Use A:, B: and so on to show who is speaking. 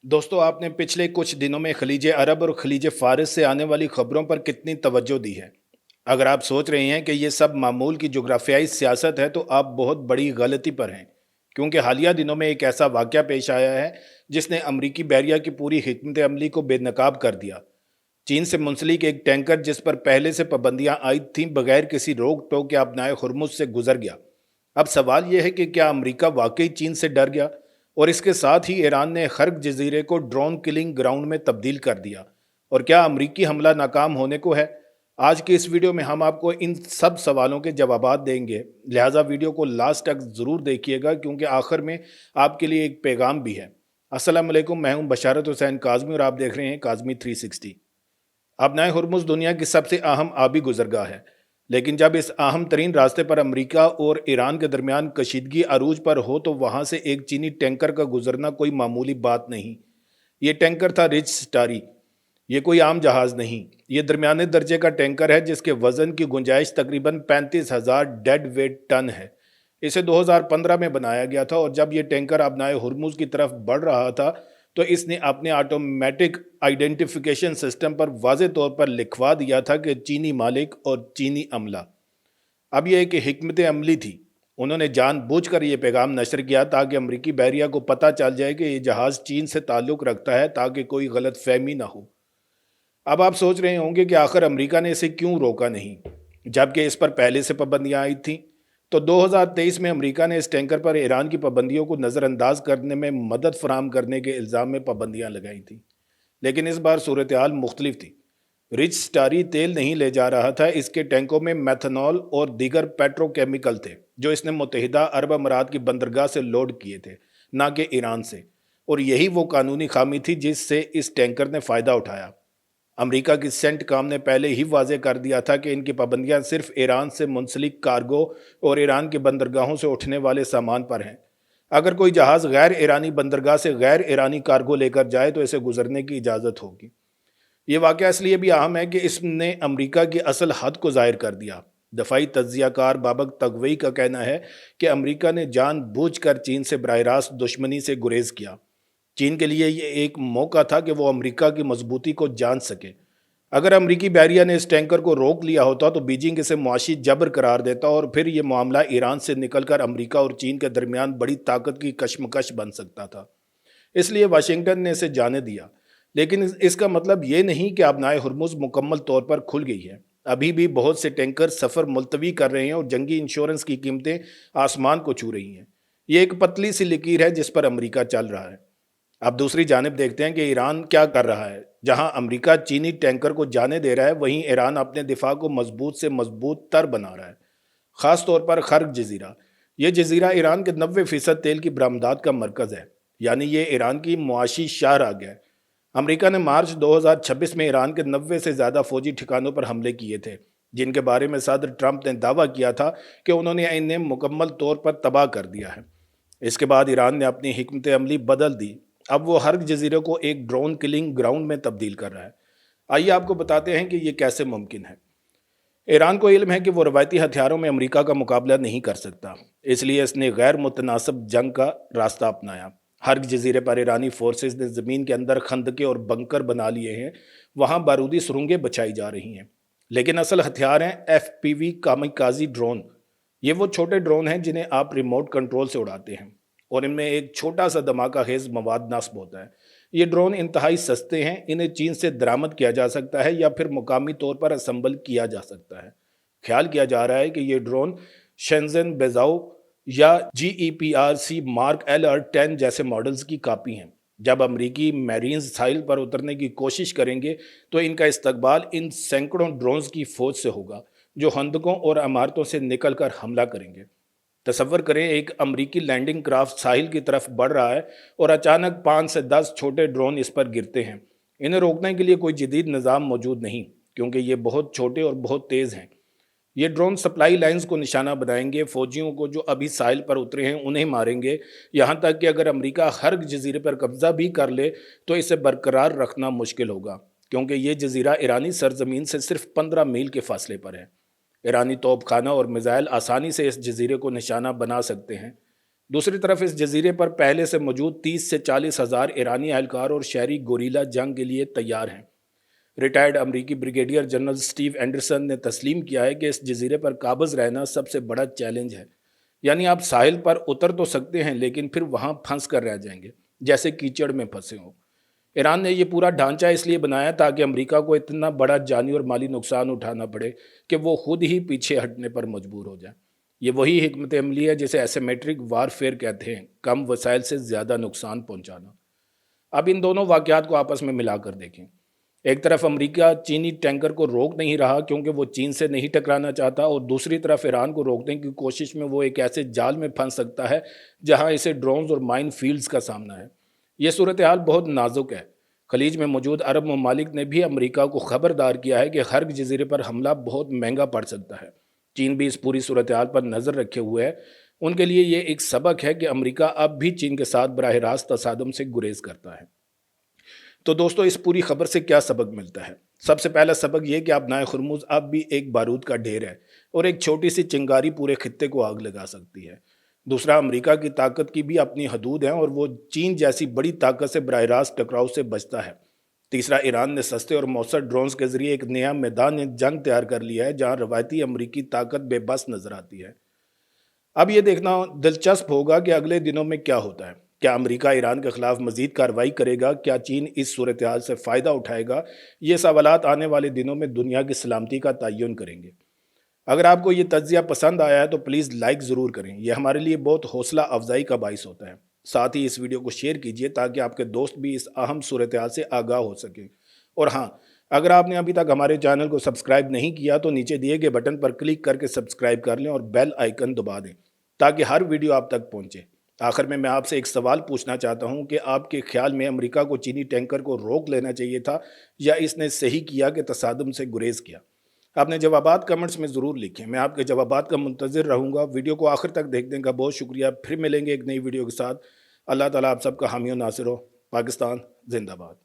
A: दोस्तों, आपने पिछले कुछ दिनों में खलीज अरब और खलीज फारिस से आने वाली खबरों पर कितनी तवज्जो दी है। अगर आप सोच रहे हैं कि ये सब मामूल की जोग्राफियाई सियासत है तो आप बहुत बड़ी गलती पर हैं, क्योंकि हालिया दिनों में एक ऐसा वाक़या पेश आया है जिसने अमरीकी बहरिया की पूरी हिकमत अमली को बेनकाब कर दिया। चीन से मुंसलिक एक टैंकर जिस पर पहले से पाबंदियां आई थीं बगैर किसी रोक टोक के अपनाए हुरमुज से गुजर गया। अब सवाल यह है कि क्या अमेरिका वाकई चीन से डर गया और इसके साथ ही ईरान ने खर्ग जजीरे को ड्रोन किलिंग ग्राउंड में तब्दील कर दिया, और क्या अमेरिकी हमला नाकाम होने को है? आज की इस वीडियो में हम आपको इन सब सवालों के जवाबात देंगे, लिहाजा वीडियो को लास्ट तक ज़रूर देखिएगा क्योंकि आखिर में आपके लिए एक पैगाम भी है। अस्सलाम वालेकुम, मैं हूं बशारत हुसैन काज़मी और आप देख रहे हैं काज़मी 360। अपनाए हुरमुज़ दुनिया की सबसे अहम आबी गुजरगाह है, लेकिन जब इस अहम तरीन रास्ते पर अमेरिका और ईरान के दरमियान कशीदगी अरूज पर हो तो वहाँ से एक चीनी टैंकर का गुजरना कोई मामूली बात नहीं। ये टैंकर था रिच स्टारी। ये कोई आम जहाज़ नहीं, ये दरमियाने दर्जे का टैंकर है जिसके वज़न की गुंजाइश तकरीबन 35,000 डेड वेट टन है। इसे 2015 में बनाया गया था और जब ये टैंकर अपनाए हुरमुज़ की तरफ बढ़ रहा था तो इसने अपने ऑटोमेटिक आइडेंटिफिकेशन सिस्टम पर वाज़े तौर पर लिखवा दिया था कि चीनी मालिक और चीनी अमला। अब यह एक हिकमत अमली थी। उन्होंने जानबूझकर ये पैगाम नशर किया ताकि अमरीकी बहरिया को पता चल जाए कि ये जहाज़ चीन से ताल्लुक़ रखता है, ताकि कोई गलत फहमी ना हो। अब आप सोच रहे होंगे कि आखिर अमेरिका ने इसे क्यों रोका नहीं, जबकि इस पर पहले से पाबंदियां आई थीं। तो 2023 में अमेरिका ने इस टैंकर पर ईरान की पाबंदियों को नज़रअंदाज करने में मदद फराहम करने के इल्ज़ाम में पाबंदियां लगाई थीं, लेकिन इस बार सूरत हाल मुख्तलिफ थी। रिच स्टारी तेल नहीं ले जा रहा था, इसके टैंकों में मेथनॉल और दीगर पेट्रोकेमिकल थे जो इसने मुत्तहिदा अरब अमारात की बंदरगाह से लोड किए थे, ना कि ईरान से। और यही वो कानूनी खामी थी जिससे इस टैंकर ने फ़ायदा उठाया। अमेरिका की सेंट काम ने पहले ही वाजे कर दिया था कि इनकी पाबंदियां सिर्फ ईरान से मुंसलिक कार्गो और ईरान की बंदरगाहों से उठने वाले सामान पर हैं। अगर कोई जहाज़ गैर ईरानी बंदरगाह से गैर ईरानी कार्गो लेकर जाए तो इसे गुजरने की इजाज़त होगी। ये वाक़या इसलिए भी अहम है कि इसने अमेरिका की असल हद को ज़ाहिर कर दिया। दफ़ाई तज्ज़ियाकार बाबक तगवई का कहना है कि अमेरिका ने जानबूझकर चीन से बराह रास्त दुश्मनी से गुरेज किया। चीन के लिए ये एक मौका था कि वो अमेरिका की मजबूती को जान सके। अगर अमेरिकी बैरिया ने इस टैंकर को रोक लिया होता तो बीजिंग इसे मुआशी जबर करार देता और फिर ये मामला ईरान से निकलकर अमेरिका और चीन के दरमियान बड़ी ताकत की कशमकश बन सकता था। इसलिए वाशिंगटन ने इसे जाने दिया। लेकिन इसका मतलब ये नहीं कि अपनाए हुरमुज़ मुकम्मल तौर पर खुल गई है। अभी भी बहुत से टैंकर सफ़र मुलतवी कर रहे हैं और जंगी इंश्योरेंस की कीमतें आसमान को छू रही हैं। ये एक पतली सी लकीर है जिस पर अमेरिका चल रहा है। अब दूसरी जानिब देखते हैं कि ईरान क्या कर रहा है। जहां अमेरिका चीनी टैंकर को जाने दे रहा है, वहीं ईरान अपने दिफा को मजबूत से मजबूत तर बना रहा है, ख़ास तौर पर खर्ग जजीरा। ये जजीरा ईरान के 90% तेल की बरामदात का मरकज़ है, यानी ये ईरान की मुआशी शहर आ गया है। अमेरिका ने मार्च 2026 में ईरान के 90 से ज़्यादा फौजी ठिकानों पर हमले किए थे, जिनके बारे में सदर ट्रंप ने दावा किया था कि उन्होंने इन्हें मुकम्मल तौर पर तबाह कर दिया है। इसके बाद ईरान ने अपनी हिकमत अमली बदल दी। अब वो हर जजीरे को एक ड्रोन किलिंग ग्राउंड में तब्दील कर रहा है। आइए आपको बताते हैं कि ये कैसे मुमकिन है। ईरान को इल्म है कि वो रवायती हथियारों में अमेरिका का मुकाबला नहीं कर सकता, इसलिए इसने गैर मुतनासिब जंग का रास्ता अपनाया। हर जजीरे पर ईरानी फोर्सेस ने ज़मीन के अंदर खंदके और बंकर बना लिए हैं, वहाँ बारूदी सुरंगें बछाई जा रही हैं। लेकिन असल हथियार हैं FPV कामिकाजी ड्रोन। ये वो छोटे ड्रोन हैं जिन्हें आप रिमोट कंट्रोल से उड़ाते हैं और इनमें एक छोटा सा धमाका खेज मवाद नस्ब होता है। ये ड्रोन इंतहाई सस्ते हैं, इन्हें चीन से दरामद किया जा सकता है या फिर मुकामी तौर पर असम्बल किया जा सकता है। ख्याल किया जा रहा है कि ये ड्रोन शेंजन बेजाओ या GEPRC मार्क L और 10 जैसे मॉडल्स की कापी हैं। जब अमरीकी मैरीन्स साहिल पर उतरने की कोशिश करेंगे तो इनका इस्तकबाल इन सैकड़ों ड्रोन्स की फौज से होगा जो खंदकों और इमारतों से निकलकर हमला करेंगे। तसव्वुर करें, एक अमरीकी लैंडिंग क्राफ्ट साहिल की तरफ बढ़ रहा है और अचानक 5 से 10 छोटे ड्रोन इस पर गिरते हैं। इन्हें रोकने के लिए कोई जदीद निज़ाम मौजूद नहीं, क्योंकि ये बहुत छोटे और बहुत तेज़ हैं। ये ड्रोन सप्लाई लाइंस को निशाना बनाएंगे, फौजियों को जो अभी साहिल पर उतरे हैं उन्हें मारेंगे, यहाँ तक कि अगर अमेरिका हर जजीरे पर कब्जा भी कर ले तो इसे बरकरार रखना मुश्किल होगा, क्योंकि ये जजीरा ईरानी सरजमीन से सिर्फ 15 मील के फासले पर है। ईरानी तोपखाना और मिज़ाइल आसानी से इस जजीरे को निशाना बना सकते हैं। दूसरी तरफ इस जजीरे पर पहले से मौजूद 30 से 40 हज़ार ईरानी एहलकार और शहरी गोरीला जंग के लिए तैयार हैं। रिटायर्ड अमरीकी ब्रिगेडियर जनरल स्टीव एंडरसन ने तस्लीम किया है कि इस जजीरे पर काबज़ रहना सबसे बड़ा चैलेंज है। यानी आप साहिल पर उतर तो सकते हैं लेकिन फिर वहाँ फंस कर रह जाएंगे, जैसे कीचड़ में फंसे हों। ईरान ने ये पूरा ढांचा इसलिए बनाया ताकि अमेरिका को इतना बड़ा जानी और माली नुकसान उठाना पड़े कि वो खुद ही पीछे हटने पर मजबूर हो जाए। ये वही हिकमत अमली है जिसे एसिमेट्रिक वारफेयर कहते हैं, कम वसाइल से ज़्यादा नुकसान पहुंचाना। अब इन दोनों वाक़यात को आपस में मिलाकर देखें। एक तरफ अमेरिका चीनी टैंकर को रोक नहीं रहा क्योंकि वो चीन से नहीं टकराना चाहता, और दूसरी तरफ ईरान को रोकने की कोशिश में वो एक ऐसे जाल में फंस सकता है जहां इसे ड्रोन्स और माइन फील्ड्स का सामना है। ये सूरत हाल बहुत नाजुक है। खलीज में मौजूद अरब ममालिक ने भी अमेरिका को खबरदार किया है कि हर जजीरे पर हमला बहुत महंगा पड़ सकता है। चीन भी इस पूरी सूरत हाल पर नज़र रखे हुए है। उनके लिए ये एक सबक है कि अमेरिका अब भी चीन के साथ बराह रास्त तसादम से गुरेज करता है। तो दोस्तों, इस पूरी खबर से क्या सबक मिलता है? सबसे पहला सबक ये कि आपनाए खुरमुज अब भी एक बारूद का ढेर है और एक छोटी सी चिंगारी पूरे खित्ते को आग लगा सकती है। दूसरा, अमेरिका की ताकत की भी अपनी हदूद हैं और वो चीन जैसी बड़ी ताकत से बराह रास्त टकराव से बचता है। तीसरा, ईरान ने सस्ते और मौसर ड्रोन्स के जरिए एक नया मैदान जंग तैयार कर लिया है जहां रवायती अमरीकी ताकत बेबस नजर आती है। अब ये देखना दिलचस्प होगा कि अगले दिनों में क्या होता है। क्या अमेरिका ईरान के खिलाफ मजीद कार्रवाई करेगा? क्या चीन इस सूरत हाल से फ़ायदा उठाएगा? ये सवालात आने वाले दिनों में दुनिया की सलामती का तयन करेंगे। अगर आपको ये तज्जिया पसंद आया है तो प्लीज़ लाइक ज़रूर करें, यह हमारे लिए बहुत हौसला अफजाई का बाइस होता है। साथ ही इस वीडियो को शेयर कीजिए ताकि आपके दोस्त भी इस अहम सूरत हाल से आगाह हो सकें। और हाँ, अगर आपने अभी तक हमारे चैनल को सब्सक्राइब नहीं किया तो नीचे दिए गए बटन पर क्लिक करके सब्सक्राइब कर लें और बेल आइकन दबा दें ताकि हर वीडियो आप तक पहुंचे। आखिर में मैं आपसे एक सवाल पूछना चाहता हूं कि आपके ख्याल में अमेरिका को चीनी टैंकर को रोक लेना चाहिए था या इसने सही किया कि तसादम से गुरेज किया? आपने जवाबात कमेंट्स में ज़रूर लिखें। मैं आपके जवाबात का मुंतज़िर रहूँगा। वीडियो को आखिर तक देखने का बहुत शुक्रिया। फिर मिलेंगे एक नई वीडियो के साथ। अल्लाह ताला आप सबका हामी और नासिर हो। पाकिस्तान जिंदाबाद।